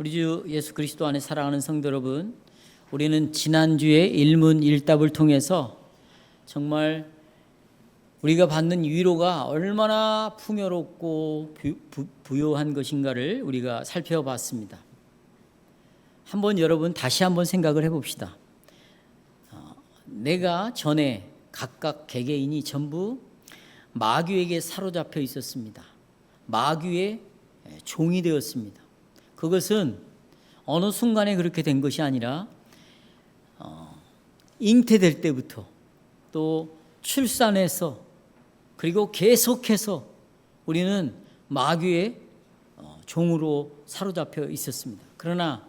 우리 주 예수 그리스도 안에 사랑하는 성도 여러분, 우리는 지난주에 일문일답을 통해서 정말 우리가 받는 위로가 얼마나 풍요롭고 부요한 것인가를 우리가 살펴봤습니다. 한번 여러분 다시 한번 생각을 해봅시다. 내가 전에 각각 개개인이 전부 마귀에게 사로잡혀 있었습니다. 마귀의 종이 되었습니다. 그것은 어느 순간에 그렇게 된 것이 아니라 잉태될 때부터 또 출산해서 그리고 계속해서 우리는 마귀의 종으로 사로잡혀 있었습니다. 그러나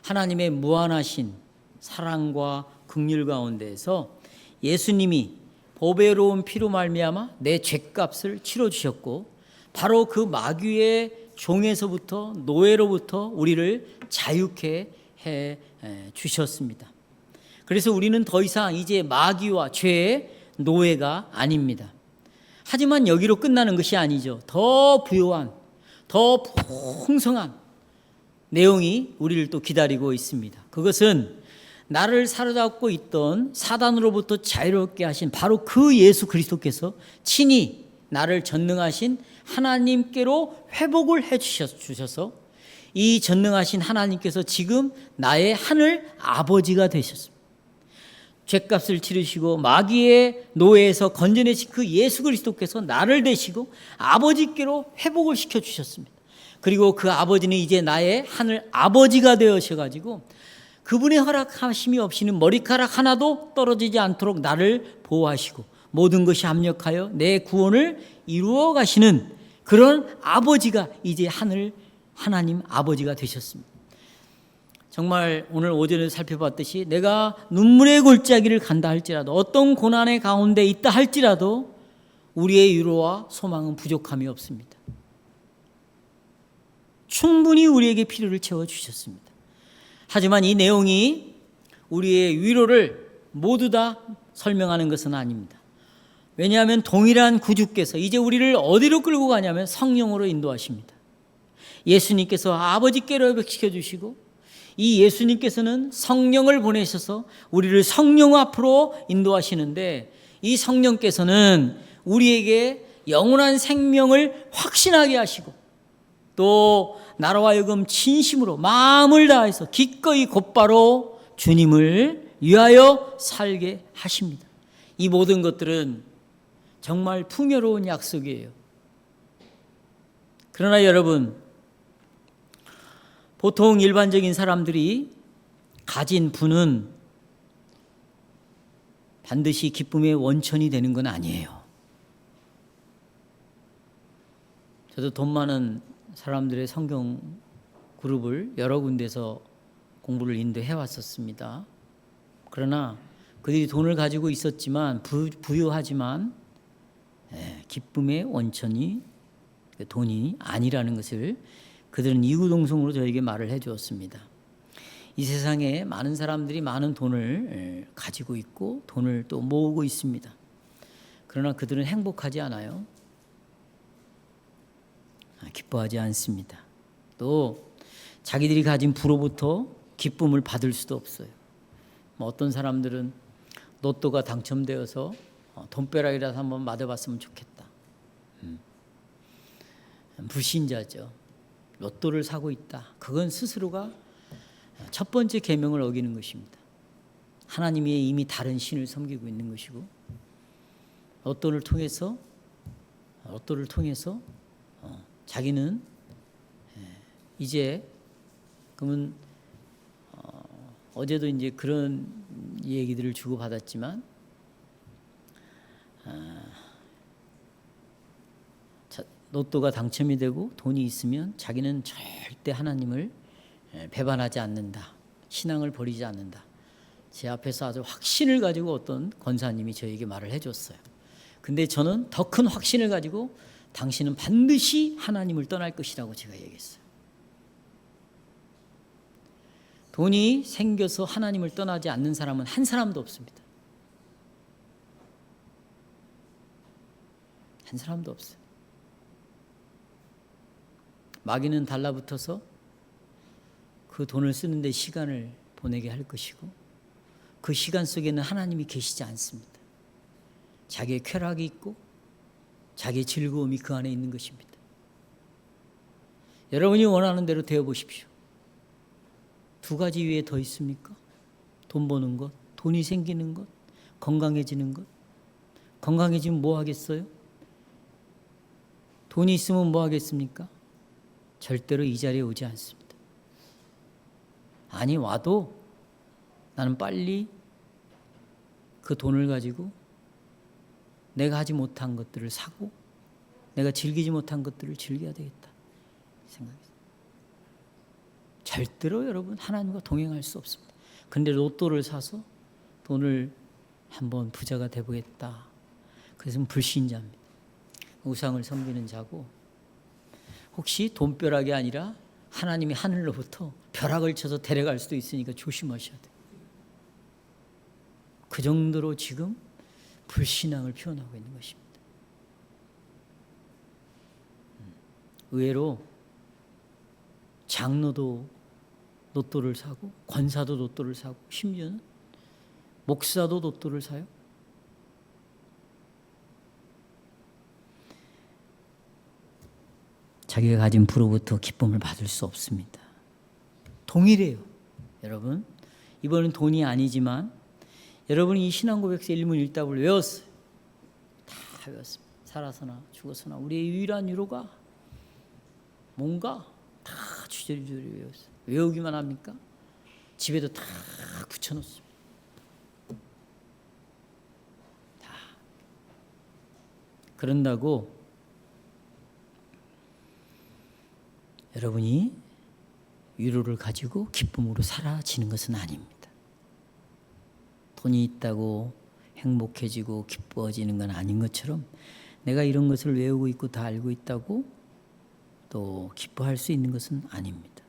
하나님의 무한하신 사랑과 긍휼 가운데에서 예수님이 보배로운 피로 말미암아 내 죄값을 치러 주셨고, 바로 그 마귀의 종에서부터 노예로부터 우리를 자유케 해 주셨습니다. 그래서 우리는 더 이상 이제 마귀와 죄의 노예가 아닙니다. 하지만 여기로 끝나는 것이 아니죠. 더 부요한, 더 풍성한 내용이 우리를 또 기다리고 있습니다. 그것은 나를 사로잡고 있던 사단으로부터 자유롭게 하신 바로 그 예수 그리스도께서 친히 나를 전능하신 하나님께로 회복을 해 주셔서 이 전능하신 하나님께서 지금 나의 하늘 아버지가 되셨습니다. 죄값을 치르시고 마귀의 노예에서 건져내신 그 예수 그리스도께서 나를 대시고 아버지께로 회복을 시켜주셨습니다. 그리고 그 아버지는 이제 나의 하늘 아버지가 되어셔가지고 그분의 허락하심이 없이는 머리카락 하나도 떨어지지 않도록 나를 보호하시고 모든 것이 합력하여 내 구원을 이루어 가시는 그런 아버지가 이제 하나님 아버지가 되셨습니다. 정말 오늘 오전에 살펴봤듯이 내가 눈물의 골짜기를 간다 할지라도, 어떤 고난의 가운데 있다 할지라도 우리의 위로와 소망은 부족함이 없습니다. 충분히 우리에게 필요를 채워주셨습니다. 하지만 이 내용이 우리의 위로를 모두 다 설명하는 것은 아닙니다. 왜냐하면 동일한 구주께서 이제 우리를 어디로 끌고 가냐면 성령으로 인도하십니다. 예수님께서 아버지께로 회복시켜 주시고 이 예수님께서는 성령을 보내셔서 우리를 성령 앞으로 인도하시는데, 이 성령께서는 우리에게 영원한 생명을 확신하게 하시고 또 나로 하여금 진심으로 마음을 다해서 기꺼이 곧바로 주님을 위하여 살게 하십니다. 이 모든 것들은 정말 풍요로운 약속이에요. 그러나 여러분, 보통 일반적인 사람들이 가진 부는 반드시 기쁨의 원천이 되는 건 아니에요. 저도 돈 많은 사람들의 성경 그룹을 여러 군데서 공부를 인도해 왔었습니다. 그러나 그들이 돈을 가지고 있었지만 부유하지만 기쁨의 원천이 돈이 아니라는 것을 그들은 이구동성으로 저에게 말을 해 주었습니다. 이 세상에 많은 사람들이 많은 돈을 가지고 있고 돈을 또 모으고 있습니다. 그러나 그들은 행복하지 않아요. 기뻐하지 않습니다. 또 자기들이 가진 부로부터 기쁨을 받을 수도 없어요. 어떤 사람들은 로또가 당첨되어서 돈벼락이라도 한번 맞아봤으면 좋겠다. 불신자죠. 로또를 사고 있다. 그건 스스로가 첫 번째 계명을 어기는 것입니다. 하나님이 이미 다른 신을 섬기고 있는 것이고, 로또를 통해서 자기는 이제 그러면 어제도 이제 그런 얘기들을 주고 받았지만 로또가 당첨이 되고 돈이 있으면 자기는 절대 하나님을 배반하지 않는다. 신앙을 버리지 않는다. 제 앞에서 아주 확신을 가지고 어떤 권사님이 저에게 말을 해줬어요. 근데 저는 더 큰 확신을 가지고 당신은 반드시 하나님을 떠날 것이라고 제가 얘기했어요. 돈이 생겨서 하나님을 떠나지 않는 사람은 한 사람도 없습니다. 한 사람도 없어요. 마귀는 달라붙어서 그 돈을 쓰는데 시간을 보내게 할 것이고 그 시간 속에는 하나님이 계시지 않습니다. 자기의 쾌락이 있고 자기의 즐거움이 그 안에 있는 것입니다. 여러분이 원하는 대로 되어보십시오. 두 가지 위에 더 있습니까? 돈 버는 것, 돈이 생기는 것, 건강해지는 것. 건강해지면 뭐 하겠어요? 돈이 있으면 뭐 하겠습니까? 절대로 이 자리에 오지 않습니다. 아니, 와도 나는 빨리 그 돈을 가지고 내가 하지 못한 것들을 사고 내가 즐기지 못한 것들을 즐겨야 되겠다 생각했어요. 절대로 여러분 하나님과 동행할 수 없습니다. 근데 로또를 사서 돈을 한번 부자가 되보겠다. 그것은 불신자입니다. 우상을 섬기는 자고 혹시 돈벼락이 아니라 하나님이 하늘로부터 벼락을 쳐서 데려갈 수도 있으니까 조심하셔야 돼요. 그 정도로 지금 불신앙을 표현하고 있는 것입니다. 의외로 장로도 로또를 사고 권사도 로또를 사고 심지어는 목사도 로또를 사요. 자기가 가진 부로부터 기쁨을 받을 수 없습니다. 동일해요. 여러분, 이번은 돈이 아니지만 여러분이 이 신앙고백서 일문일답을 외웠어요. 다 외웠습니다. 살아서나 죽어서나 우리의 유일한 위로가 뭔가 다 주저리주저리 외웠어요. 외우기만 합니까? 집에도 다 붙여놓습니다. 다. 그런다고 여러분이 위로를 가지고 기쁨으로 사라지는 것은 아닙니다. 돈이 있다고 행복해지고 기뻐지는 건 아닌 것처럼 내가 이런 것을 외우고 있고 다 알고 있다고 또 기뻐할 수 있는 것은 아닙니다.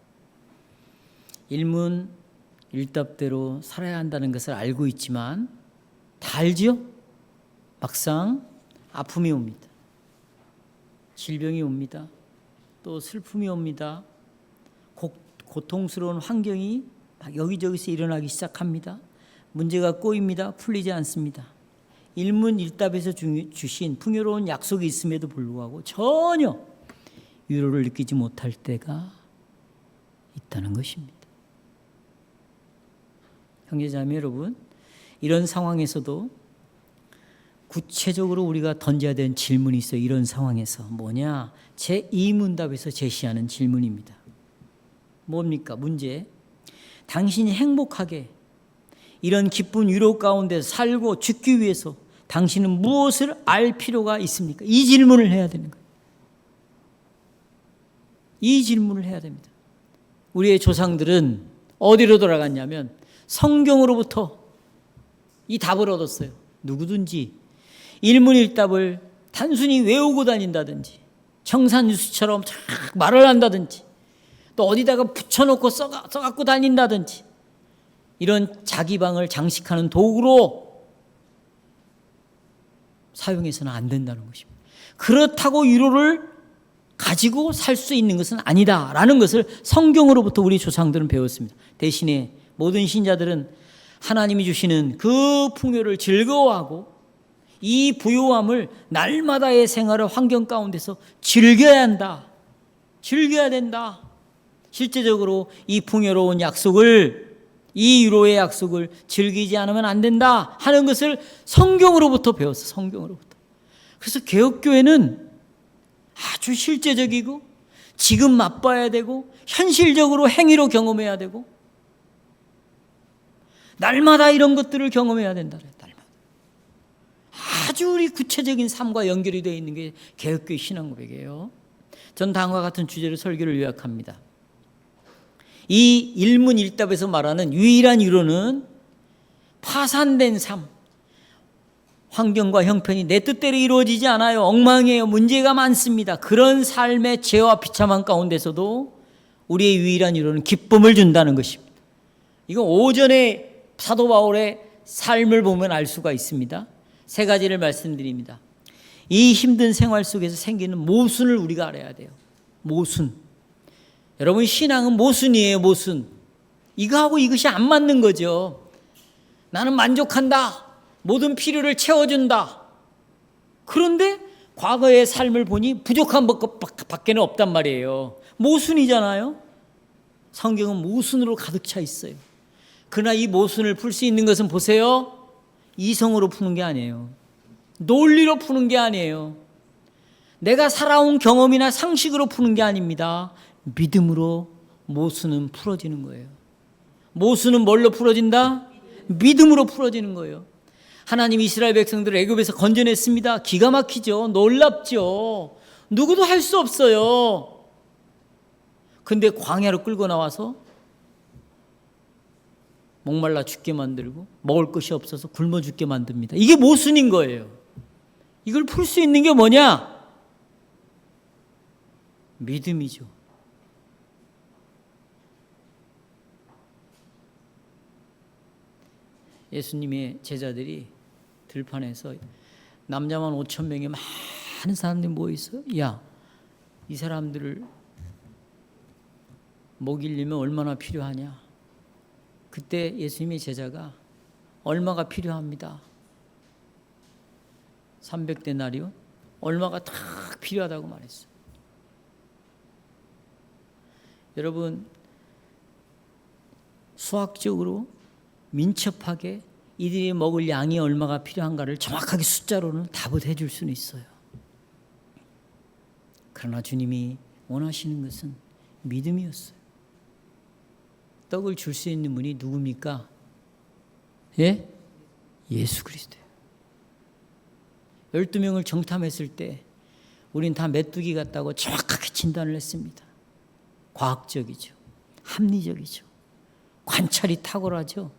일문일답대로 살아야 한다는 것을 알고 있지만 다 알지요? 막상 아픔이 옵니다. 질병이 옵니다. 또 슬픔이 옵니다. 고통스러운 환경이 막 여기저기서 일어나기 시작합니다. 문제가 꼬입니다. 풀리지 않습니다. 일문일답에서 주신 풍요로운 약속이 있음에도 불구하고 전혀 위로를 느끼지 못할 때가 있다는 것입니다. 형제자매 여러분, 이런 상황에서도 구체적으로 우리가 던져야 되는 질문이 있어요. 이런 상황에서 뭐냐? 제2문답에서 제시하는 질문입니다. 뭡니까? 문제. 당신이 행복하게 이런 기쁜 위로 가운데 살고 죽기 위해서 당신은 무엇을 알 필요가 있습니까? 이 질문을 해야 되는 거예요. 이 질문을 해야 됩니다. 우리의 조상들은 어디로 돌아갔냐면 성경으로부터 이 답을 얻었어요. 누구든지 일문일답을 단순히 외우고 다닌다든지 청산유수처럼 말을 한다든지 또 어디다가 붙여놓고 써갖고 다닌다든지 이런 자기방을 장식하는 도구로 사용해서는 안 된다는 것입니다. 그렇다고 위로를 가지고 살 수 있는 것은 아니다라는 것을 성경으로부터 우리 조상들은 배웠습니다. 대신에 모든 신자들은 하나님이 주시는 그 풍요를 즐거워하고 이 부요함을 날마다의 생활의 환경 가운데서 즐겨야 한다. 즐겨야 된다. 실제적으로 이 풍요로운 약속을, 이 위로의 약속을 즐기지 않으면 안 된다 하는 것을 성경으로부터 배웠어. 성경으로부터. 그래서 개혁교회는 아주 실제적이고 지금 맛봐야 되고 현실적으로 행위로 경험해야 되고 날마다 이런 것들을 경험해야 된다. 날마다. 아주 우리 구체적인 삶과 연결이 되어 있는 게 개혁교회 신앙고백이에요. 전 다음과 같은 주제로 설교를 요약합니다. 이 일문일답에서 말하는 유일한 위로는 파산된 삶, 환경과 형편이 내 뜻대로 이루어지지 않아요. 엉망이에요. 문제가 많습니다. 그런 삶의 죄와 비참한 가운데서도 우리의 유일한 위로는 기쁨을 준다는 것입니다. 이거 오전에 사도 바울의 삶을 보면 알 수가 있습니다. 세 가지를 말씀드립니다. 이 힘든 생활 속에서 생기는 모순을 우리가 알아야 돼요. 모순. 여러분, 신앙은 모순이에요. 모순. 이거하고 이것이 안 맞는 거죠. 나는 만족한다. 모든 필요를 채워준다. 그런데 과거의 삶을 보니 부족한 것밖에는 없단 말이에요. 모순이잖아요. 성경은 모순으로 가득 차 있어요. 그러나 이 모순을 풀 수 있는 것은 보세요. 이성으로 푸는 게 아니에요. 논리로 푸는 게 아니에요. 내가 살아온 경험이나 상식으로 푸는 게 아닙니다. 믿음으로 모순은 풀어지는 거예요. 모순은 뭘로 풀어진다? 믿음으로 풀어지는 거예요. 하나님 이스라엘 백성들을 애굽에서 건져냈습니다. 기가 막히죠. 놀랍죠. 누구도 할 수 없어요. 근데 광야로 끌고 나와서 목말라 죽게 만들고 먹을 것이 없어서 굶어 죽게 만듭니다. 이게 모순인 거예요. 이걸 풀 수 있는 게 뭐냐? 믿음이죠. 예수님의 제자들이 들판에서 남자만 5,000명이 많은 사람들이 모여 있어요. 야, 이 사람들을 먹이려면 얼마나 필요하냐? 그때 예수님의 제자가 얼마가 필요합니다. 300데나리온? 얼마가 딱 필요하다고 말했어요. 여러분, 수학적으로 민첩하게 이들이 먹을 양이 얼마가 필요한가를 정확하게 숫자로는 답을 해줄 수는 있어요. 그러나 주님이 원하시는 것은 믿음이었어요. 떡을 줄 수 있는 분이 누굽니까? 예? 예수 그리스도예요. 12명을 정탐했을 때 우린 다 메뚜기 같다고 정확하게 진단을 했습니다. 과학적이죠. 합리적이죠. 관찰이 탁월하죠.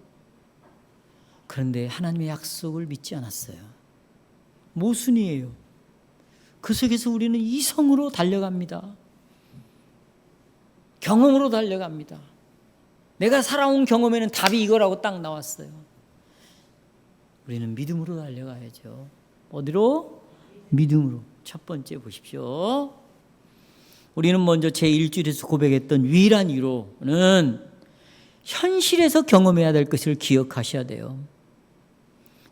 그런데 하나님의 약속을 믿지 않았어요. 모순이에요. 그 속에서 우리는 이성으로 달려갑니다. 경험으로 달려갑니다. 내가 살아온 경험에는 답이 이거라고 딱 나왔어요. 우리는 믿음으로 달려가야죠. 어디로? 믿음으로. 첫 번째 보십시오. 우리는 먼저 제1주일에서 고백했던 유일한 위로는 현실에서 경험해야 될 것을 기억하셔야 돼요.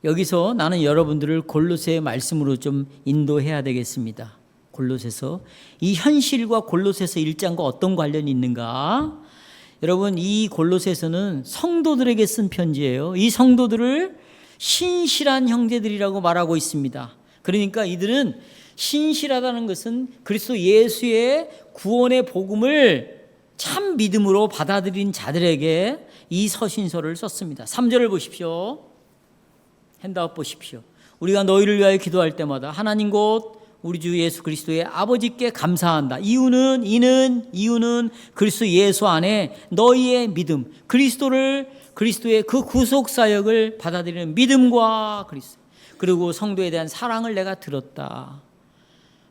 여기서 나는 여러분들을 골로새의 말씀으로 좀 인도해야 되겠습니다. 골로새서 이 현실과 골로새서 1장과 어떤 관련이 있는가? 여러분, 이 골로새서는 성도들에게 쓴 편지예요. 이 성도들을 신실한 형제들이라고 말하고 있습니다. 그러니까 이들은 신실하다는 것은 그리스도 예수의 구원의 복음을 참 믿음으로 받아들인 자들에게 이 서신서를 썼습니다. 3절을 보십시오. 핸드아웃 보십시오. 우리가 너희를 위하여 기도할 때마다 하나님 곧 우리 주 예수 그리스도의 아버지께 감사한다. 이유는 그리스도 예수 안에 너희의 믿음, 그리스도의 그 구속 사역을 받아들이는 믿음과 그리스도, 그리고 성도에 대한 사랑을 내가 들었다.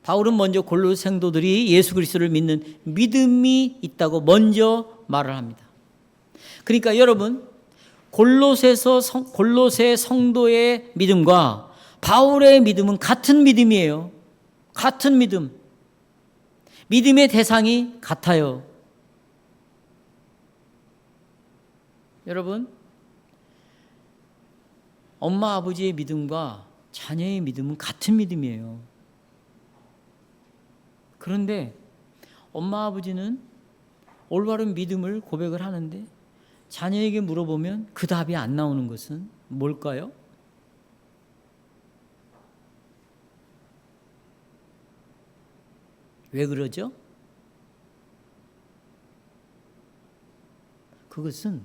바울은 먼저 골로새 성도들이 예수 그리스도를 믿는 믿음이 있다고 먼저 말을 합니다. 그러니까 여러분, 골로새 성도의 믿음과 바울의 믿음은 같은 믿음이에요. 같은 믿음. 믿음의 대상이 같아요. 여러분, 엄마 아버지의 믿음과 자녀의 믿음은 같은 믿음이에요. 그런데 엄마 아버지는 올바른 믿음을 고백을 하는데 자녀에게 물어보면 그 답이 안 나오는 것은 뭘까요? 왜 그러죠? 그것은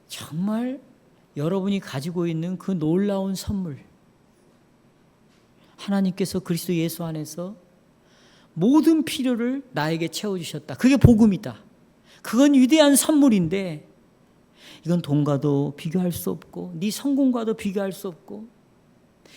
정말 여러분이 가지고 있는 그 놀라운 선물, 하나님께서 그리스도 예수 안에서 모든 필요를 나에게 채워주셨다. 그게 복음이다. 그건 위대한 선물인데 이건 돈과도 비교할 수 없고 네 성공과도 비교할 수 없고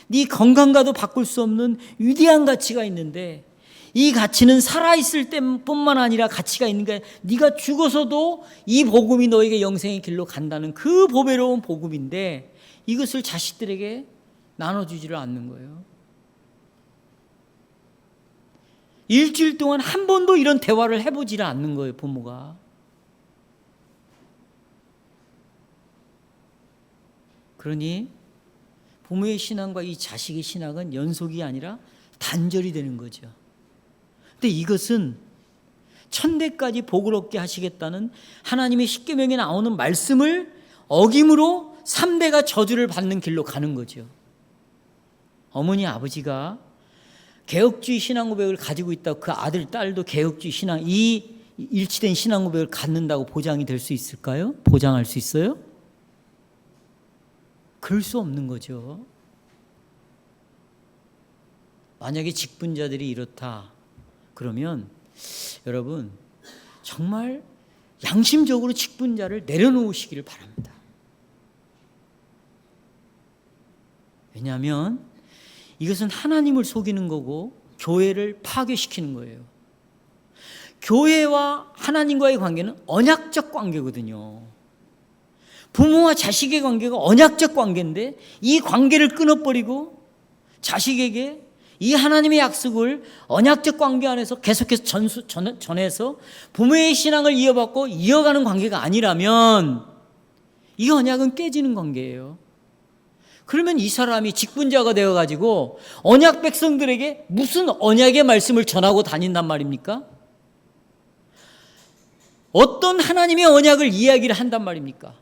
네 건강과도 바꿀 수 없는 위대한 가치가 있는데 이 가치는 살아있을 때뿐만 아니라 가치가 있는 게 네가 죽어서도 이 복음이 너에게 영생의 길로 간다는 그 보배로운 복음인데 이것을 자식들에게 나눠주지를 않는 거예요. 일주일 동안 한 번도 이런 대화를 해보지를 않는 거예요, 부모가. 그러니 부모의 신앙과 이 자식의 신앙은 연속이 아니라 단절이 되는 거죠. 근데 이것은 천대까지 복을 얻게 하시겠다는 하나님의 십계명에 나오는 말씀을 어김으로 3대가 저주를 받는 길로 가는 거죠. 어머니 아버지가 개혁주의 신앙 고백을 가지고 있다고 그 아들 딸도 개혁주의 신앙, 이 일치된 신앙 고백을 갖는다고 보장이 될 수 있을까요? 보장할 수 있어요? 그럴 수 없는 거죠. 만약에 직분자들이 이렇다 그러면 여러분 정말 양심적으로 직분자를 내려놓으시기를 바랍니다. 왜냐하면 이것은 하나님을 속이는 거고 교회를 파괴시키는 거예요. 교회와 하나님과의 관계는 언약적 관계거든요. 부모와 자식의 관계가 언약적 관계인데 이 관계를 끊어버리고 자식에게 이 하나님의 약속을 언약적 관계 안에서 계속해서 전해서 부모의 신앙을 이어받고 이어가는 관계가 아니라면 이 언약은 깨지는 관계예요. 그러면 이 사람이 직분자가 되어가지고 언약 백성들에게 무슨 언약의 말씀을 전하고 다닌단 말입니까? 어떤 하나님의 언약을 이야기를 한단 말입니까?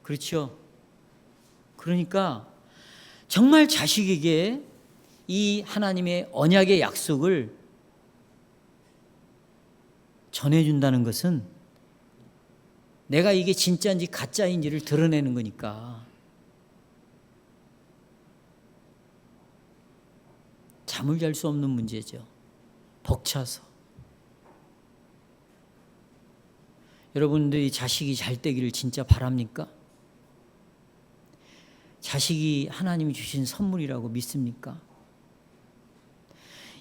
그렇죠. 그러니까 정말 자식에게 이 하나님의 언약의 약속을 전해준다는 것은 내가 이게 진짜인지 가짜인지를 드러내는 거니까. 잠을 잘 수 없는 문제죠. 벅차서. 여러분들이 자식이 잘 되기를 진짜 바랍니까? 자식이 하나님이 주신 선물이라고 믿습니까?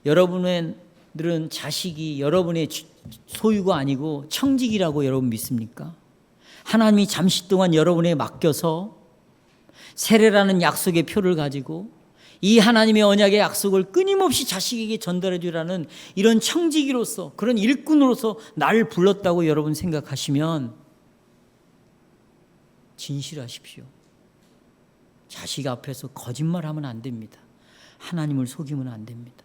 여러분들은 자식이 여러분의 소유가 아니고 청직이라고 여러분 믿습니까? 하나님이 잠시 동안 여러분에 맡겨서 세례라는 약속의 표를 가지고 이 하나님의 언약의 약속을 끊임없이 자식에게 전달해 주라는 이런 청지기로서 그런 일꾼으로서 나를 불렀다고 여러분 생각하시면 진실하십시오. 자식 앞에서 거짓말하면 안 됩니다. 하나님을 속이면 안 됩니다.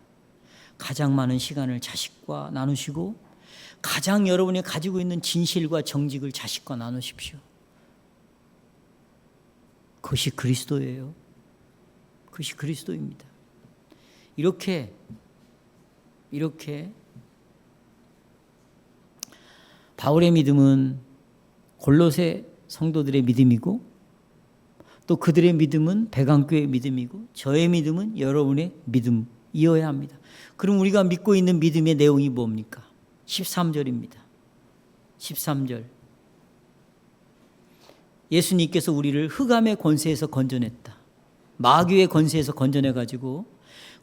가장 많은 시간을 자식과 나누시고 가장 여러분이 가지고 있는 진실과 정직을 자식과 나누십시오. 그것이 그리스도예요. 그것이 그리스도입니다. 이렇게 바울의 믿음은 골로새 성도들의 믿음이고 또 그들의 믿음은 백안교의 믿음이고 저의 믿음은 여러분의 믿음이어야 합니다. 그럼 우리가 믿고 있는 믿음의 내용이 뭡니까? 13절입니다. 13절. 예수님께서 우리를 흑암의 권세에서 건져냈다. 마귀의 권세에서 건져내가지고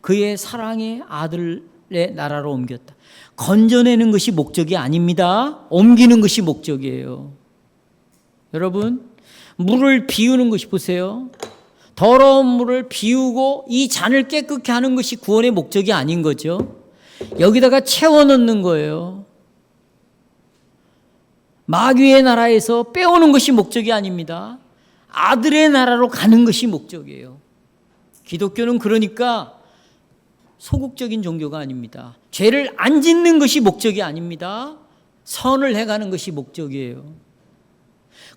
그의 사랑의 아들의 나라로 옮겼다. 건져내는 것이 목적이 아닙니다. 옮기는 것이 목적이에요. 여러분, 물을 비우는 것이 보세요. 더러운 물을 비우고 이 잔을 깨끗게 하는 것이 구원의 목적이 아닌 거죠. 여기다가 채워 넣는 거예요. 마귀의 나라에서 빼오는 것이 목적이 아닙니다. 아들의 나라로 가는 것이 목적이에요. 기독교는 그러니까 소극적인 종교가 아닙니다. 죄를 안 짓는 것이 목적이 아닙니다. 선을 해가는 것이 목적이에요.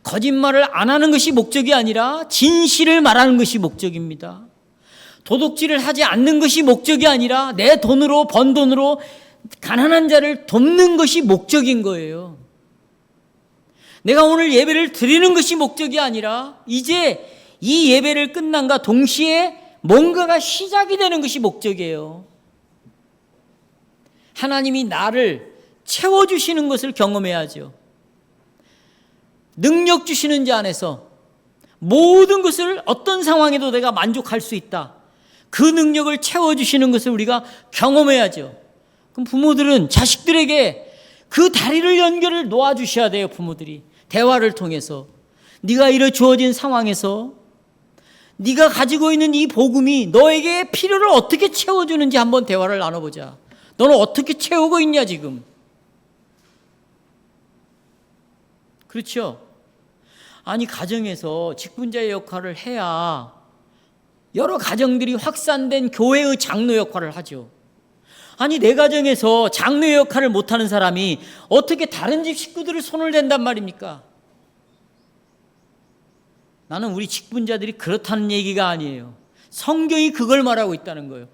거짓말을 안 하는 것이 목적이 아니라 진실을 말하는 것이 목적입니다. 도둑질을 하지 않는 것이 목적이 아니라 내 돈으로 번 돈으로 가난한 자를 돕는 것이 목적인 거예요. 내가 오늘 예배를 드리는 것이 목적이 아니라 이제 이 예배를 끝난과 동시에 뭔가가 시작이 되는 것이 목적이에요. 하나님이 나를 채워주시는 것을 경험해야죠. 능력 주시는 자 안에서 모든 것을 어떤 상황에도 내가 만족할 수 있다. 그 능력을 채워주시는 것을 우리가 경험해야죠. 그럼 부모들은 자식들에게 그 다리를 연결을 놓아주셔야 돼요. 부모들이 대화를 통해서 네가 이런 주어진 상황에서 네가 가지고 있는 이 복음이 너에게 필요를 어떻게 채워주는지 한번 대화를 나눠보자. 너는 어떻게 채우고 있냐 지금. 그렇죠. 아니, 가정에서 직분자의 역할을 해야 여러 가정들이 확산된 교회의 장로 역할을 하죠. 아니, 내 가정에서 장로의 역할을 못하는 사람이 어떻게 다른 집 식구들을 손을 댄단 말입니까? 나는 우리 직분자들이 그렇다는 얘기가 아니에요. 성경이 그걸 말하고 있다는 거예요.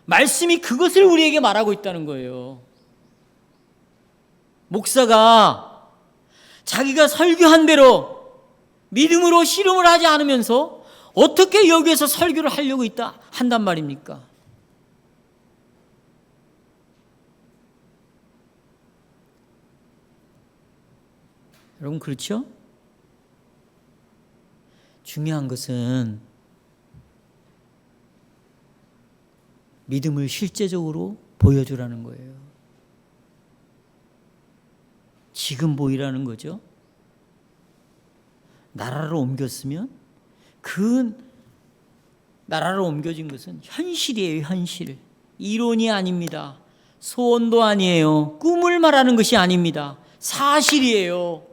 말씀이 그것을 우리에게 말하고 있다는 거예요. 목사가 자기가 설교한 대로 믿음으로 씨름을 하지 않으면서 어떻게 여기에서 설교를 하려고 한단 말입니까? 여러분, 그렇죠? 중요한 것은 믿음을 실제적으로 보여주라는 거예요. 지금 보이라는 거죠. 나라로 옮겼으면 그 나라로 옮겨진 것은 현실이에요. 현실. 이론이 아닙니다. 소원도 아니에요. 꿈을 말하는 것이 아닙니다. 사실이에요.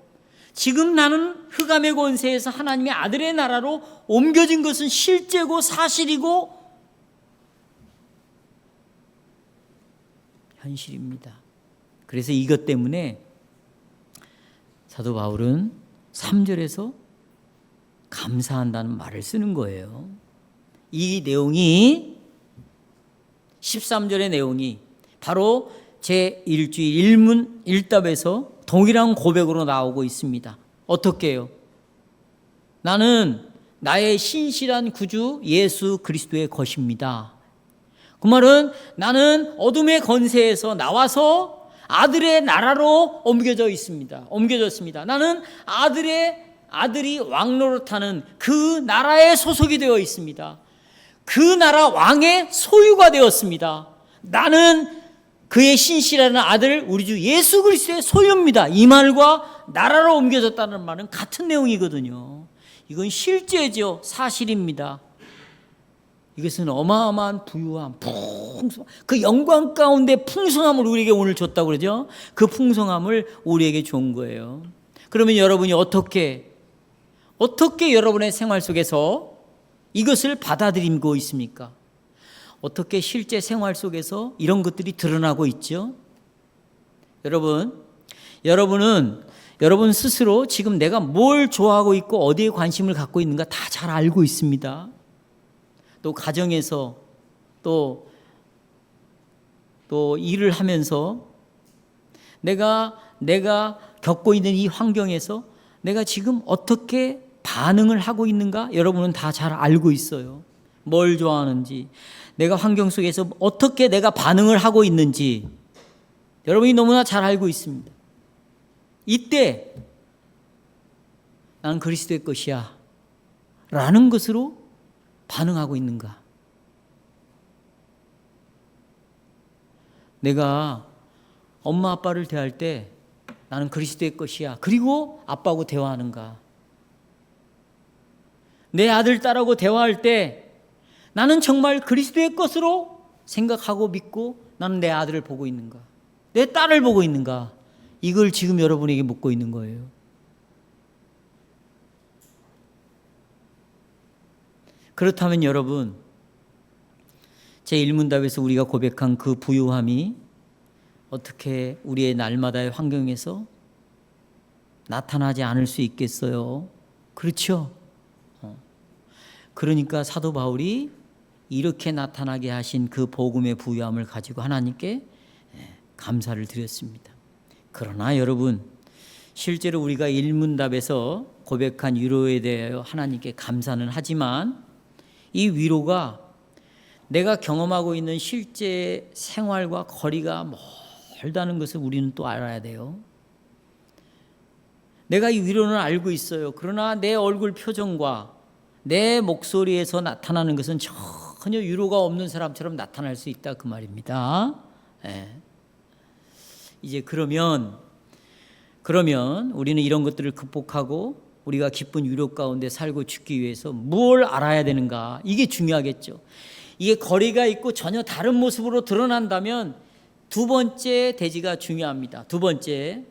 지금 나는 흑암의 권세에서 하나님의 아들의 나라로 옮겨진 것은 실제고 사실이고 현실입니다. 그래서 이것 때문에 사도 바울은 3절에서 감사한다는 말을 쓰는 거예요. 이 내용이 13절의 내용이 바로 제1주일 1문 1답에서 동일한 고백으로 나오고 있습니다. 어떻게 해요? 나는 나의 신실한 구주 예수 그리스도의 것입니다. 그 말은 나는 어둠의 권세에서 나와서 아들의 나라로 옮겨졌습니다. 나는 아들이 왕노릇하는 그 나라에 소속이 되어 있습니다. 그 나라 왕의 소유가 되었습니다. 나는 그의 신실한 아들 우리 주 예수 그리스도의 소유입니다. 이 말과 나라로 옮겨졌다는 말은 같은 내용이거든요. 이건 실제죠. 사실입니다. 이것은 어마어마한 부유함, 풍성함, 그 영광 가운데 풍성함을 우리에게 오늘 줬다고 그러죠. 그 풍성함을 우리에게 준 거예요. 그러면 여러분이 어떻게 여러분의 생활 속에서 이것을 받아들이고 있습니까? 어떻게 실제 생활 속에서 이런 것들이 드러나고 있죠? 여러분은 여러분 스스로 지금 내가 뭘 좋아하고 있고 어디에 관심을 갖고 있는가 다 잘 알고 있습니다. 또 가정에서 또 일을 하면서 내가 겪고 있는 이 환경에서 내가 지금 어떻게 반응을 하고 있는가 여러분은 다 잘 알고 있어요. 뭘 좋아하는지, 내가 환경 속에서 어떻게 내가 반응을 하고 있는지 여러분이 너무나 잘 알고 있습니다. 이때 나는 그리스도의 것이야 라는 것으로 반응하고 있는가? 내가 엄마 아빠를 대할 때 나는 그리스도의 것이야 그리고 아빠하고 대화하는가? 내 아들 딸하고 대화할 때 나는 정말 그리스도의 것으로 생각하고 믿고 나는 내 아들을 보고 있는가? 내 딸을 보고 있는가? 이걸 지금 여러분에게 묻고 있는 거예요. 그렇다면 여러분, 제1문답에서 우리가 고백한 그 부유함이 어떻게 우리의 날마다의 환경에서 나타나지 않을 수 있겠어요? 그렇죠? 그러니까 사도 바울이 이렇게 나타나게 하신 그 복음의 부유함을 가지고 하나님께 감사를 드렸습니다. 그러나 여러분, 실제로 우리가 1문답에서 고백한 위로에 대하여 하나님께 감사는 하지만 이 위로가 내가 경험하고 있는 실제 생활과 거리가 멀다는 것을 우리는 또 알아야 돼요. 내가 이 위로는 알고 있어요. 그러나 내 얼굴 표정과 내 목소리에서 나타나는 것은 전혀 위로가 없는 사람처럼 나타날 수 있다 그 말입니다. 이제 그러면 우리는 이런 것들을 극복하고 우리가 기쁜 위로 가운데 살고 죽기 위해서 뭘 알아야 되는가? 이게 중요하겠죠. 이게 거리가 있고 전혀 다른 모습으로 드러난다면 두 번째 대지가 중요합니다. 두 번째,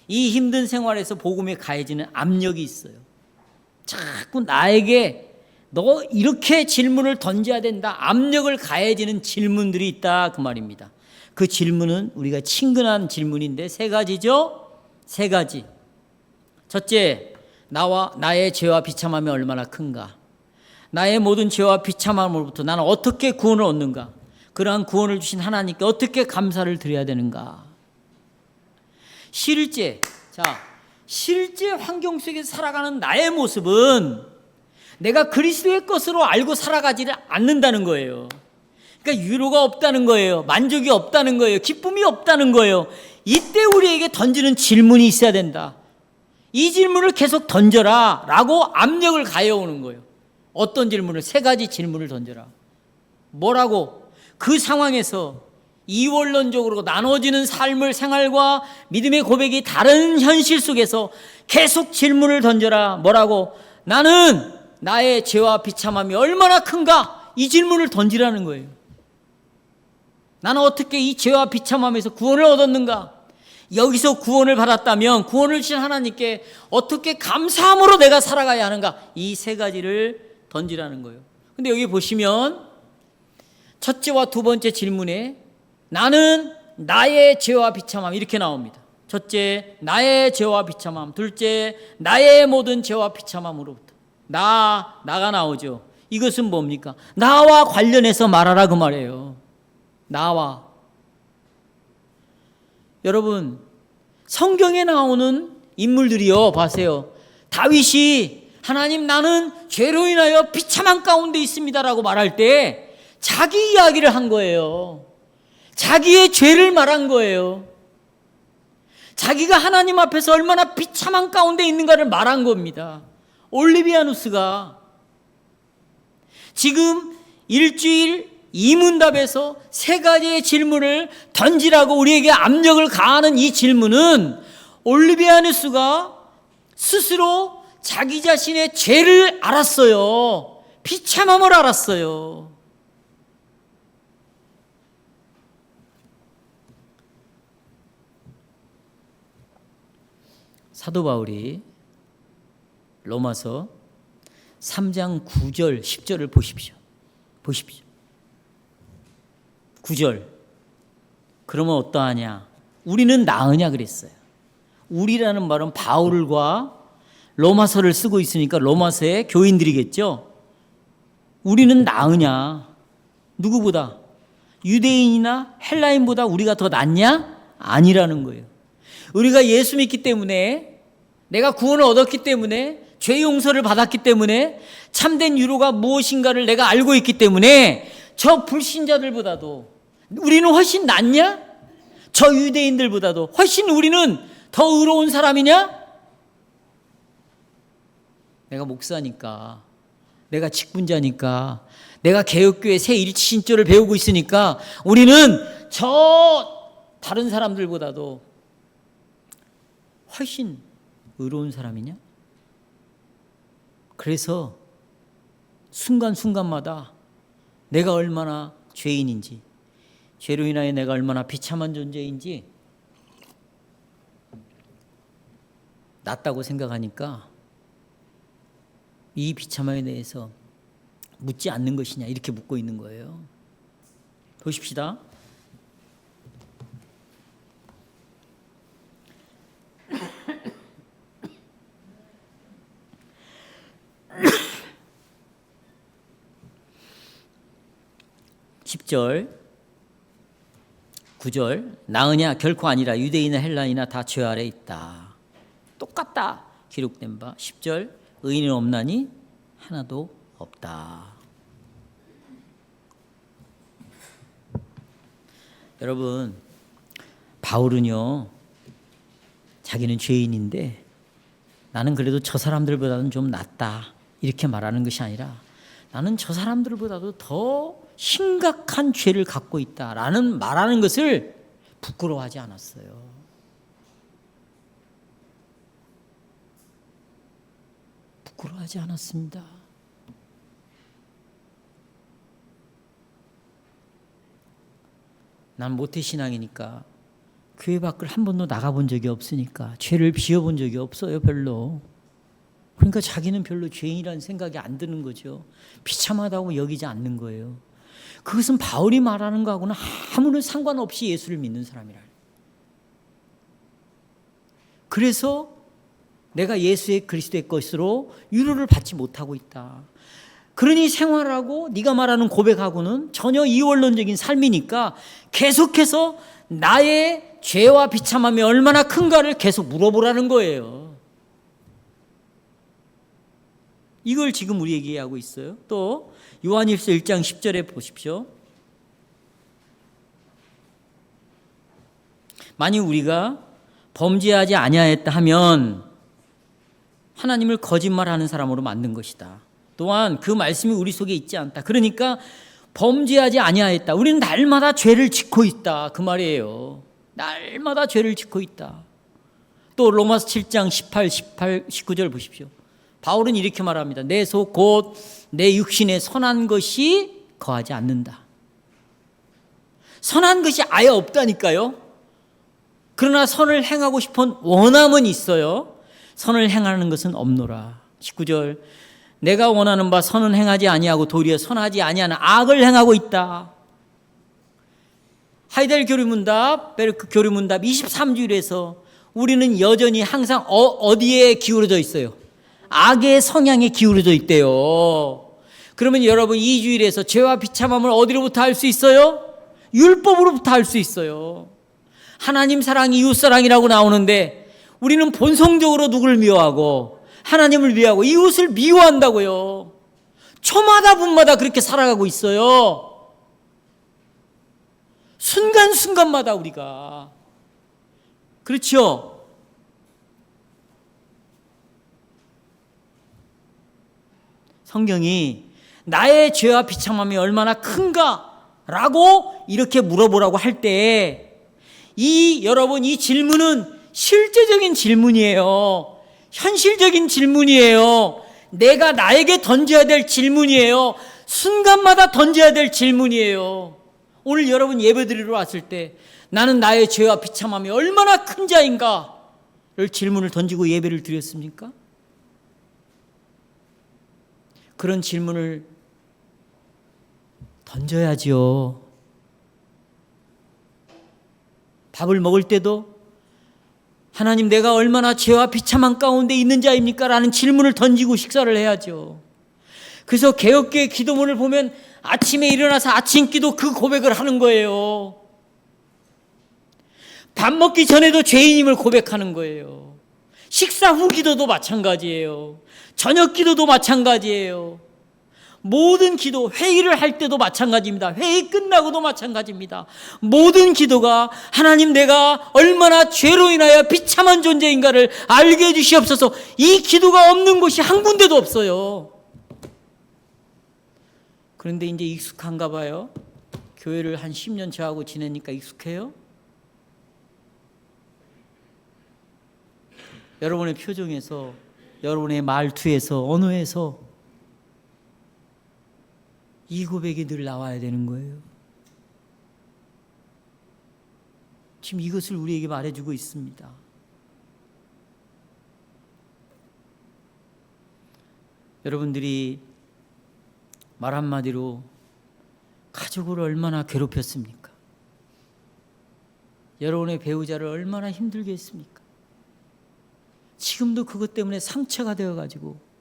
이 힘든 생활에서 복음에 가해지는 압력이 있어요. 자꾸 나에게 너 이렇게 질문을 던져야 된다, 압력을 가해지는 질문들이 있다, 그 말입니다. 그 질문은 우리가 친근한 질문인데 세 가지죠. 세 가지. 첫째, 나의 죄와 비참함이 얼마나 큰가? 나의 모든 죄와 비참함으로부터 나는 어떻게 구원을 얻는가? 그러한 구원을 주신 하나님께 어떻게 감사를 드려야 되는가? 실제 환경 속에서 살아가는 나의 모습은 내가 그리스도의 것으로 알고 살아가지를 않는다는 거예요. 그러니까 위로가 없다는 거예요. 만족이 없다는 거예요. 기쁨이 없다는 거예요. 이때 우리에게 던지는 질문이 있어야 된다. 이 질문을 계속 던져라 라고 압력을 가해오는 거예요. 어떤 질문을? 세 가지 질문을 던져라. 뭐라고? 그 상황에서 이원론적으로 나눠지는 삶을, 생활과 믿음의 고백이 다른 현실 속에서 계속 질문을 던져라. 뭐라고? 나는 나의 죄와 비참함이 얼마나 큰가? 이 질문을 던지라는 거예요. 나는 어떻게 이 죄와 비참함에서 구원을 얻었는가? 여기서 구원을 받았다면 구원을 주신 하나님께 어떻게 감사함으로 내가 살아가야 하는가? 이 세 가지를 던지라는 거예요. 근데 여기 보시면 첫째와 두 번째 질문에 나는 나의 죄와 비참함 이렇게 나옵니다. 첫째, 나의 죄와 비참함. 둘째, 나의 모든 죄와 비참함으로부터. 나가 나오죠. 이것은 뭡니까? 나와 관련해서 말하라 그 말이에요. 나와. 여러분, 성경에 나오는 인물들이요, 보세요. 다윗이 하나님 나는 죄로 인하여 비참한 가운데 있습니다라고 말할 때 자기 이야기를 한 거예요. 자기의 죄를 말한 거예요. 자기가 하나님 앞에서 얼마나 비참한 가운데 있는가를 말한 겁니다. 올리비아누스가 지금 일주일 이문답에서 세 가지의 질문을 던지라고 우리에게 압력을 가하는 이 질문은 올리비아누스가 스스로 자기 자신의 죄를 알았어요. 비참함을 알았어요. 사도 바울이 로마서 3장 9절 10절을 보십시오. 9절. 그러면 어떠하냐? 우리는 나으냐 그랬어요. 우리라는 말은 바울과 로마서를 쓰고 있으니까 로마서의 교인들이겠죠. 우리는 나으냐? 누구보다? 유대인이나 헬라인보다 우리가 더 낫냐? 아니라는 거예요. 우리가 예수 믿기 때문에, 내가 구원을 얻었기 때문에, 죄 용서를 받았기 때문에, 참된 위로가 무엇인가를 내가 알고 있기 때문에 저 불신자들보다도 우리는 훨씬 낫냐? 저 유대인들보다도 훨씬 우리는 더 의로운 사람이냐? 내가 목사니까, 내가 직분자니까, 내가 개혁교회 새 일치신조를 배우고 있으니까 우리는 저 다른 사람들보다도 훨씬 의로운 사람이냐? 그래서 순간순간마다 내가 얼마나 죄인인지, 죄로 인하여 내가 얼마나 비참한 존재인지 낫다고 생각하니까 이 비참함에 대해서 묻지 않는 것이냐 이렇게 묻고 있는 거예요. 보십시다. (10절) 9절 나으냐 결코 아니라 유대인이나 헬라인이나 다 죄 아래 있다. 똑같다 기록된 바. 10절 의인은 없나니 하나도 없다. 여러분, 바울은요 자기는 죄인인데 나는 그래도 저 사람들보다는 좀 낫다 이렇게 말하는 것이 아니라 나는 저 사람들보다도 더 심각한 죄를 갖고 있다라는 말하는 것을 부끄러워하지 않았어요. 부끄러워하지 않았습니다. 난 모태신앙이니까 교회 밖을 한 번도 나가본 적이 없으니까 죄를 지어본 적이 없어요. 별로. 그러니까 자기는 별로 죄인이라는 생각이 안 드는 거죠. 비참하다고 여기지 않는 거예요. 그것은 바울이 말하는 거하고는 아무런 상관없이 예수를 믿는 사람이라. 그래서 내가 예수의 그리스도의 것으로 위로를 받지 못하고 있다. 그러니 생활하고 네가 말하는 고백하고는 전혀 이원론적인 삶이니까 계속해서 나의 죄와 비참함이 얼마나 큰가를 계속 물어보라는 거예요. 이걸 지금 우리에게 얘기하고 있어요. 또 요한일서 1장 10절에 보십시오. 만약 우리가 범죄하지 아니하였다 하면 하나님을 거짓말하는 사람으로 만든 것이다. 또한 그 말씀이 우리 속에 있지 않다. 그러니까 범죄하지 아니하였다. 우리는 날마다 죄를 짓고 있다. 그 말이에요. 날마다 죄를 짓고 있다. 또 로마서 7장 19절 보십시오. 바울은 이렇게 말합니다. 내 속 곧 내 육신에 선한 것이 거하지 않는다. 선한 것이 아예 없다니까요. 그러나 선을 행하고 싶은 원함은 있어요. 선을 행하는 것은 없노라. 19절 내가 원하는 바 선은 행하지 아니하고 도리어 선하지 아니하는 악을 행하고 있다. 하이델 교리문답, 베르크 교리문답 23주일에서 우리는 여전히 항상 어디에 기울어져 있어요? 악의 성향에 기울어져 있대요. 그러면 여러분 이 주일에서 죄와 비참함을 어디로부터 할 수 있어요? 율법으로부터 할 수 있어요. 하나님 사랑, 이웃 사랑이라고 나오는데 우리는 본성적으로 누구를 미워하고 하나님을 미워하고 이웃을 미워한다고요. 초마다 분마다 그렇게 살아가고 있어요. 순간순간마다 우리가. 그렇죠? 성경이 나의 죄와 비참함이 얼마나 큰가라고 이렇게 물어보라고 할 때 여러분 이 질문은 실제적인 질문이에요. 현실적인 질문이에요. 내가 나에게 던져야 될 질문이에요. 순간마다 던져야 될 질문이에요. 오늘 여러분 예배드리러 왔을 때 나는 나의 죄와 비참함이 얼마나 큰 자인가를 질문을 던지고 예배를 드렸습니까? 그런 질문을 던져야지요. 밥을 먹을 때도 하나님 내가 얼마나 죄와 비참한 가운데 있는 자입니까? 라는 질문을 던지고 식사를 해야죠. 그래서 개혁교회 기도문을 보면 아침에 일어나서 아침 기도 그 고백을 하는 거예요. 밥 먹기 전에도 죄인임을 고백하는 거예요. 식사 후 기도도 마찬가지예요. 저녁 기도도 마찬가지예요. 모든 기도, 회의를 할 때도 마찬가지입니다. 회의 끝나고도 마찬가지입니다. 모든 기도가 하나님 내가 얼마나 죄로 인하여 비참한 존재인가를 알게 해주시옵소서. 이 기도가 없는 곳이 한 군데도 없어요. 그런데 이제 익숙한가 봐요. 교회를 한 10년 저하고 지내니까 익숙해요. 여러분의 표정에서, 여러분의 말투에서, 언어에서 이 고백이 늘 나와야 되는 거예요. 지금 이것을 우리에게 말해주고 있습니다. 여러분들이 말 한마디로 가족을 얼마나 괴롭혔습니까? 여러분의 배우자를 얼마나 힘들게 했습니까? 지금도 그것 때문에 상처가 되어가지고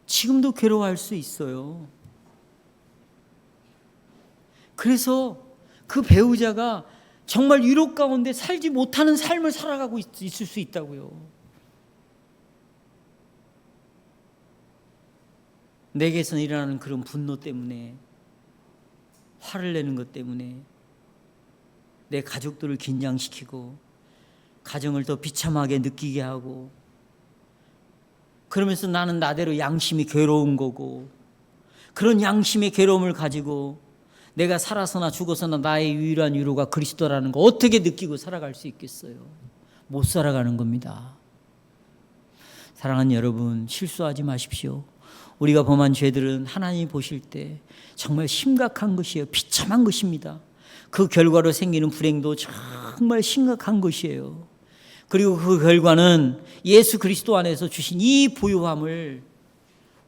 지금도 괴로워할 수 있어요. 그래서 그 배우자가 정말 위로 가운데 살지 못하는 삶을 살아가고 있을 수 있다고요. 내게서 일어나는 그런 분노 때문에, 화를 내는 것 때문에 내 가족들을 긴장시키고 가정을 더 비참하게 느끼게 하고, 그러면서 나는 나대로 양심이 괴로운 거고, 그런 양심의 괴로움을 가지고 내가 살아서나 죽어서나 나의 유일한 위로가 그리스도라는 거 어떻게 느끼고 살아갈 수 있겠어요? 못 살아가는 겁니다. 사랑하는 여러분, 실수하지 마십시오. 우리가 범한 죄들은 하나님이 보실 때 정말 심각한 것이에요. 비참한 것입니다. 그 결과로 생기는 불행도 정말 심각한 것이에요. 그리고 그 결과는 예수 그리스도 안에서 주신 이 부유함을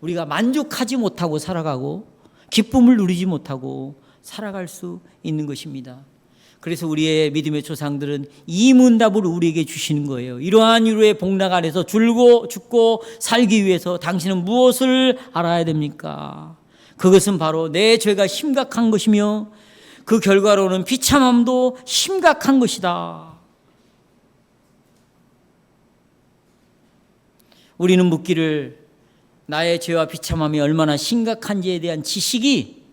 우리가 만족하지 못하고 살아가고 기쁨을 누리지 못하고 살아갈 수 있는 것입니다. 그래서 우리의 믿음의 조상들은 이 문답을 우리에게 주시는 거예요. 이러한 유로의 복락 안에서 죽고 살기 위해서 당신은 무엇을 알아야 됩니까? 그것은 바로 내 죄가 심각한 것이며 그 결과로는 비참함도 심각한 것이다. 우리는 묻기를 나의 죄와 비참함이 얼마나 심각한지에 대한 지식이,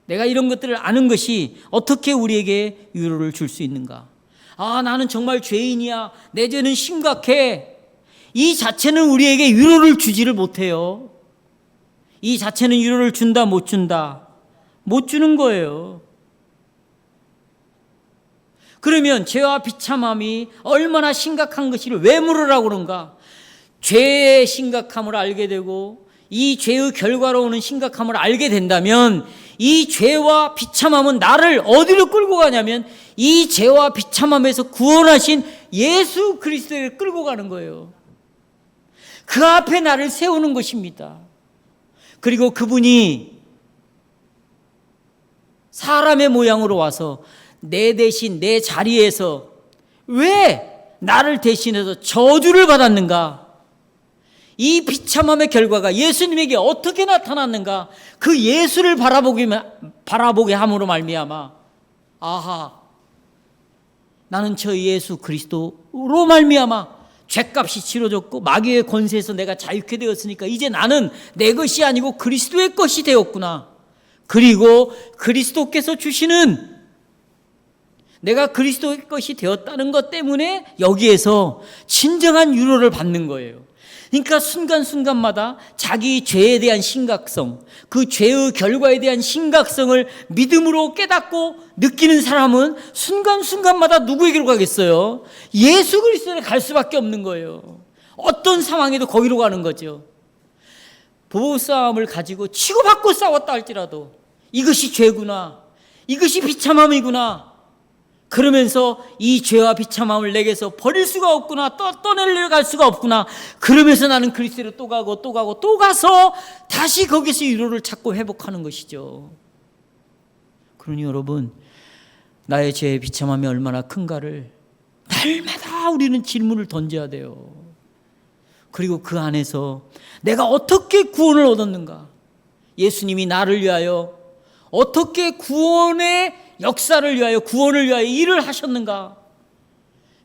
내가 이런 것들을 아는 것이 어떻게 우리에게 위로를 줄 수 있는가? 아, 나는 정말 죄인이야. 내 죄는 심각해. 이 자체는 우리에게 위로를 주지를 못해요. 이 자체는 위로를 준다, 못 준다? 못 주는 거예요. 그러면 죄와 비참함이 얼마나 심각한 것을 왜 물으라고 그런가? 죄의 심각함을 알게 되고 이 죄의 결과로 오는 심각함을 알게 된다면 이 죄와 비참함은 나를 어디로 끌고 가냐면 이 죄와 비참함에서 구원하신 예수 그리스도를 끌고 가는 거예요. 그 앞에 나를 세우는 것입니다. 그리고 그분이 사람의 모양으로 와서 내 대신 내 자리에서 왜 나를 대신해서 저주를 받았는가? 이 비참함의 결과가 예수님에게 어떻게 나타났는가? 그 예수를 바라보게 함으로 말미암아, 아하, 나는 저 예수 그리스도로 말미암아 죄값이 치러졌고 마귀의 권세에서 내가 자유케 되었으니까 이제 나는 내 것이 아니고 그리스도의 것이 되었구나. 그리고 그리스도께서 주시는, 내가 그리스도의 것이 되었다는 것 때문에 여기에서 진정한 위로를 받는 거예요. 그러니까 순간순간마다 자기 죄에 대한 심각성, 그 죄의 결과에 대한 심각성을 믿음으로 깨닫고 느끼는 사람은 순간순간마다 누구에게로 가겠어요? 예수 그리스도에 갈 수밖에 없는 거예요. 어떤 상황에도 거기로 가는 거죠. 부부싸움을 가지고 치고받고 싸웠다 할지라도 이것이 죄구나, 이것이 비참함이구나, 그러면서 이 죄와 비참함을 내게서 버릴 수가 없구나, 떠내려 갈 수가 없구나, 그러면서 나는 그리스도로 또 가고 또 가서 다시 거기서 위로를 찾고 회복하는 것이죠. 그러니 여러분, 나의 죄의 비참함이 얼마나 큰가를 날마다 우리는 질문을 던져야 돼요. 그리고 그 안에서 내가 어떻게 구원을 얻었는가, 예수님이 나를 위하여 어떻게 구원의 역사를 위하여, 구원을 위하여 일을 하셨는가,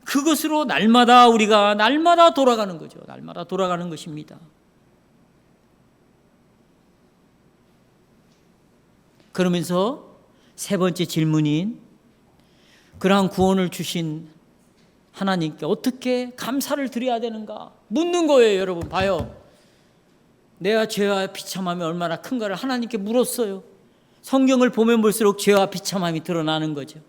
그것으로 우리가 날마다 돌아가는 거죠. 날마다 돌아가는 것입니다. 그러면서 세 번째 질문인 그러한 구원을 주신 하나님께 어떻게 감사를 드려야 되는가 묻는 거예요. 여러분 봐요. 내가 죄와 비참함이 얼마나 큰가를 하나님께 물었어요. 성경을 보면 볼수록 죄와 비참함이 드러나는 거죠.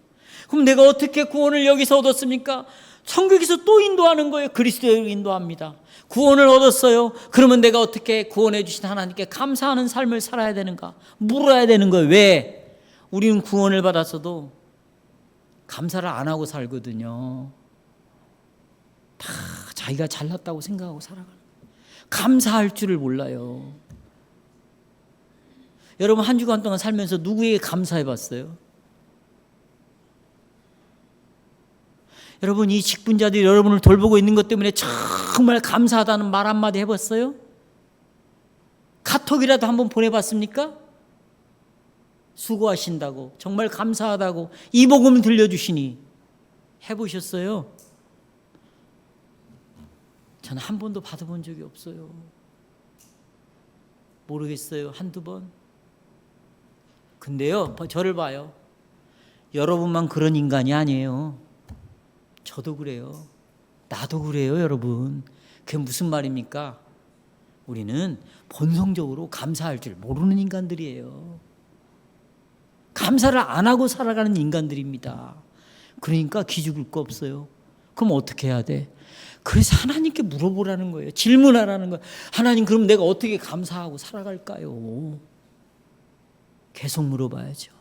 그럼 내가 어떻게 구원을 여기서 얻었습니까? 성경에서 또 인도하는 거예요. 그리스도로 인도합니다. 구원을 얻었어요. 그러면 내가 어떻게 구원해 주신 하나님께 감사하는 삶을 살아야 되는가? 물어야 되는 거예요. 왜? 우리는 구원을 받았어도 감사를 안 하고 살거든요. 다 자기가 잘났다고 생각하고 살아가는 거예요. 감사할 줄을 몰라요. 여러분 한 주간 동안 살면서 누구에게 감사해 봤어요? 여러분 이 직분자들이 여러분을 돌보고 있는 것 때문에 정말 감사하다는 말 한마디 해봤어요? 카톡이라도 한번 보내봤습니까? 수고하신다고, 정말 감사하다고, 이 복음 들려주시니 해보셨어요? 저는 한 번도 받아본 적이 없어요. 모르겠어요. 한두 번. 근데요, 저를 봐요. 여러분만 그런 인간이 아니에요. 저도 그래요. 나도 그래요, 여러분. 그게 무슨 말입니까? 우리는 본성적으로 감사할 줄 모르는 인간들이에요. 감사를 안 하고 살아가는 인간들입니다. 그러니까 기죽을 거 없어요. 그럼 어떻게 해야 돼? 그래서 하나님께 물어보라는 거예요. 질문하라는 거예요. 하나님, 그럼 내가 어떻게 감사하고 살아갈까요? 계속 물어봐야죠.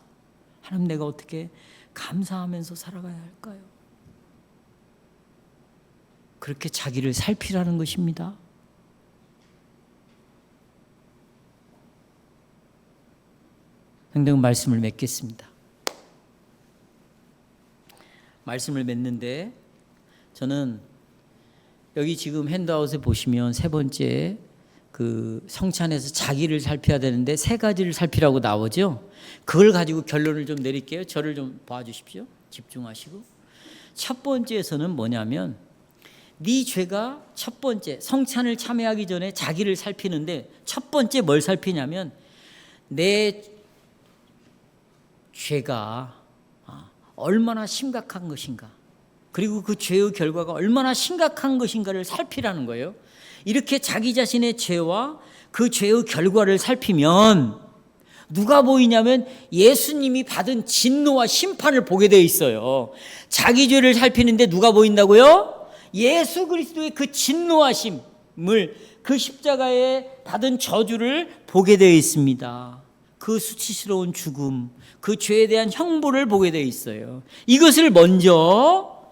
하나님, 내가 어떻게 감사하면서 살아가야 할까요? 그렇게 자기를 살피라는 것입니다. 등등 말씀을 맺겠습니다. 말씀을 맺는데 저는 여기 지금 핸드아웃에 보시면 세 번째 그 성찬에서 자기를 살펴야 되는데 세 가지를 살피라고 나오죠. 그걸 가지고 결론을 좀 내릴게요. 저를 좀 봐주십시오. 집중하시고. 첫 번째에서는 뭐냐면 네 죄가 첫 번째 성찬을 참여하기 전에 자기를 살피는데 첫 번째 뭘 살피냐면 내 죄가 얼마나 심각한 것인가, 그리고 그 죄의 결과가 얼마나 심각한 것인가를 살피라는 거예요. 이렇게 자기 자신의 죄와 그 죄의 결과를 살피면 누가 보이냐면 예수님이 받은 진노와 심판을 보게 되어 있어요. 자기 죄를 살피는데 누가 보인다고요? 예수 그리스도의 그 진노하심을, 그 십자가에 받은 저주를 보게 되어 있습니다. 그 수치스러운 죽음, 그 죄에 대한 형벌을 보게 되어 있어요. 이것을 먼저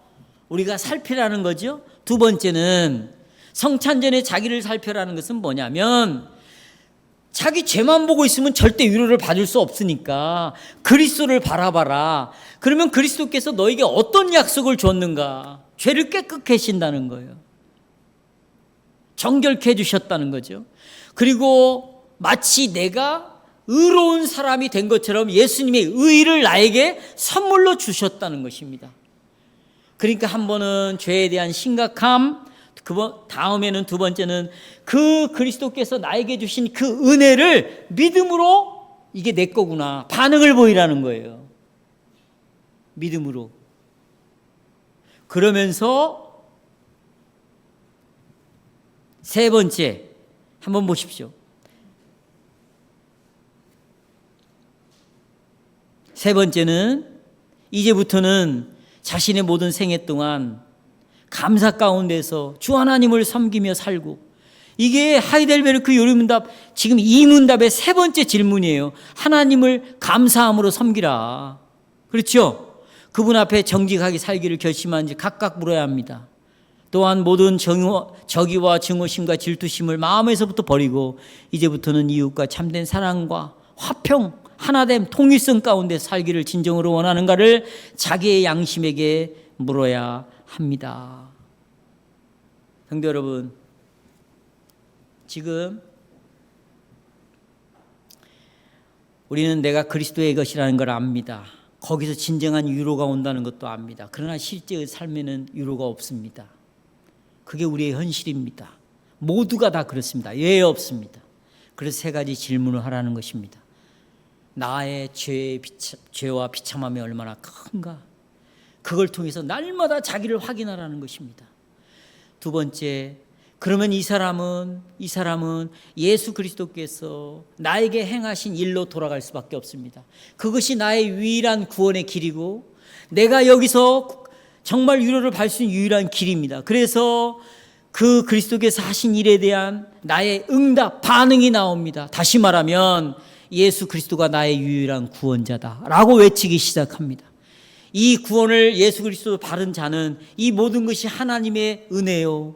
우리가 살피라는 거죠. 두 번째는 성찬 전에 자기를 살펴라는 것은 뭐냐면 자기 죄만 보고 있으면 절대 위로를 받을 수 없으니까 그리스도를 바라봐라. 그러면 그리스도께서 너에게 어떤 약속을 줬는가? 죄를 깨끗게 하신다는 거예요. 정결케 해주셨다는 거죠. 그리고 마치 내가 의로운 사람이 된 것처럼 예수님의 의를 나에게 선물로 주셨다는 것입니다. 그러니까 한 번은 죄에 대한 심각함, 다음에는 두 번째는 그 그리스도께서 나에게 주신 그 은혜를 믿음으로 이게 내 거구나 반응을 보이라는 거예요. 믿음으로. 그러면서 세 번째 한번 보십시오. 세 번째는 이제부터는 자신의 모든 생애 동안 감사 가운데서 주 하나님을 섬기며 살고, 이게 하이델베르크 요리문답 지금 이 문답의 세 번째 질문이에요. 하나님을 감사함으로 섬기라. 그렇죠? 그분 앞에 정직하게 살기를 결심한지 각각 물어야 합니다. 또한 모든 저기와 증오심과 질투심을 마음에서부터 버리고 이제부터는 이웃과 참된 사랑과 화평, 하나됨, 통일성 가운데 살기를 진정으로 원하는가를 자기의 양심에게 물어야 합니다. 성도 여러분, 지금 우리는 내가 그리스도의 것이라는 걸 압니다. 거기서 진정한 위로가 온다는 것도 압니다. 그러나 실제의 삶에는 위로가 없습니다. 그게 우리의 현실입니다. 모두가 다 그렇습니다. 예외 없습니다. 그래서 세 가지 질문을 하라는 것입니다. 나의 죄와 비참함이 얼마나 큰가? 그걸 통해서 날마다 자기를 확인하라는 것입니다. 두 번째, 그러면 이 사람은 예수 그리스도께서 나에게 행하신 일로 돌아갈 수밖에 없습니다. 그것이 나의 유일한 구원의 길이고 내가 여기서 정말 위로를 받을 수 있는 유일한 길입니다. 그래서 그 그리스도께서 하신 일에 대한 나의 응답, 반응이 나옵니다. 다시 말하면 예수 그리스도가 나의 유일한 구원자다라고 외치기 시작합니다. 이 구원을 예수 그리스도로 받은 자는 이 모든 것이 하나님의 은혜요,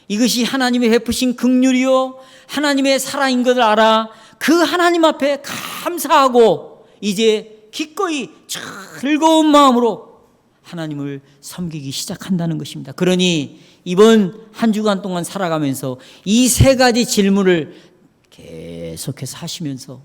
이것이 하나님의 베푸신 긍휼이요 하나님의 사랑인 것을 알아 그 하나님 앞에 감사하고 이제 기꺼이 즐거운 마음으로 하나님을 섬기기 시작한다는 것입니다. 그러니 이번 한 주간 동안 살아가면서 이 세 가지 질문을 계속해서 하시면서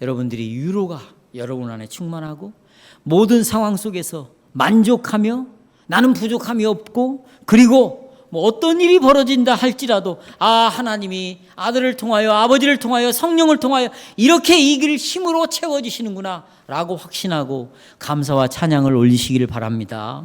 여러분들이 위로가 여러분 안에 충만하고 모든 상황 속에서 만족하며 나는 부족함이 없고, 그리고 뭐 어떤 일이 벌어진다 할지라도 하나님이 아들을 통하여 아버지를 통하여 성령을 통하여 이렇게 이 길을 힘으로 채워주시는구나 라고 확신하고 감사와 찬양을 올리시기를 바랍니다.